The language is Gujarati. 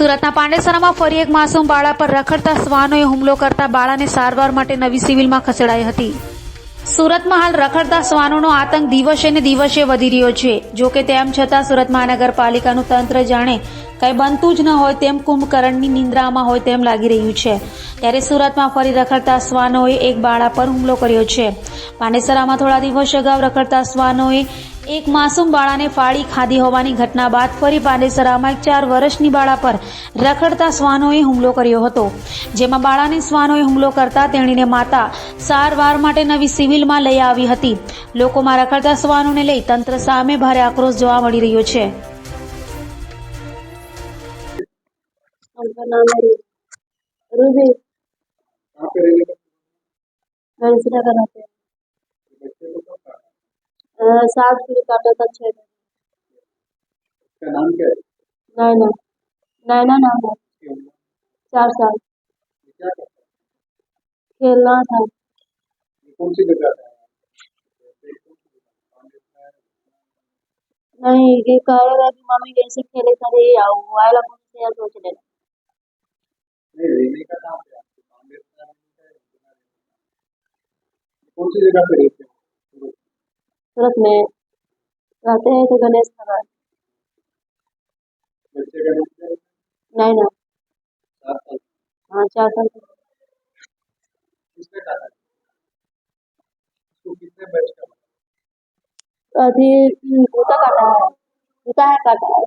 સુરતના પાંડેસરામાં ફરી એક માસૂમ બાળા પર રખડતા શ્વાનોએ હુમલો કરતા બાળાને સારવાર માટે નવી સિવિલમાં ખસેડાઈ હતી. સુરતમાં હાલ રખડતા શ્વાનોનો આતંક દિવસે ને દિવસે વધી રહ્યો છે. જો કે તેમ છતાં સુરત મહાનગરપાલિકાનું તંત્ર જાણે કંઈ બનતું જ ન હોય તેમ કુંભકર્ણની નિંદ્રામાં હોય તેમ લાગી રહ્યું છે. ત્યારે સુરતમાં ફરી રખડતા શ્વાનોએ એક બાળા પર હુમલો કર્યો છે. પાંડેસરામાં થોડા દિવસ અગાઉ રખડતા શ્વાનોએ એક માસૂમ બાળાને ફાડી ખાધી હોવાની ઘટના બાદ ફરી પાંડેસરામાં એક 4 વર્ષની બાળા પર રખડતા શ્વાનોએ હુમલો કર્યો હતો. જેમાં બાળાને શ્વાનોએ હુમલો કરતા તેણીને માતા સારવાર માટે નવી સિવિલમાં લઈ આવી હતી. લોકોમાં રખડતા શ્વાનોને લઈ તંત્ર સામે ભારે આક્રોશ જોવા મળી રહ્યો છે. उनका नाम है रूबी। नगर रहते हैं 7 किलो काटा था 6 का नाम क्या है? नैना नैना नाम है 4 साल क्या करता खेलना था। है? कौन सी जगह है? नहीं ये कह रहा कि मम्मी कैसे खेले करे आओ आयला कौन से यार सोच लेना नहीं, रहने का नाम क्या है? पांडेसरा में है, कौन सी जगह पे रहते हैं? सूरत में रहते हैं तो गणेश नगर बच्चे का नाम क्या है? नैना 7 साल। हाँ 4 साल किसने काटा है? उसको कितने बैच का बना? अभी जूता काटा है जूता है काटा है।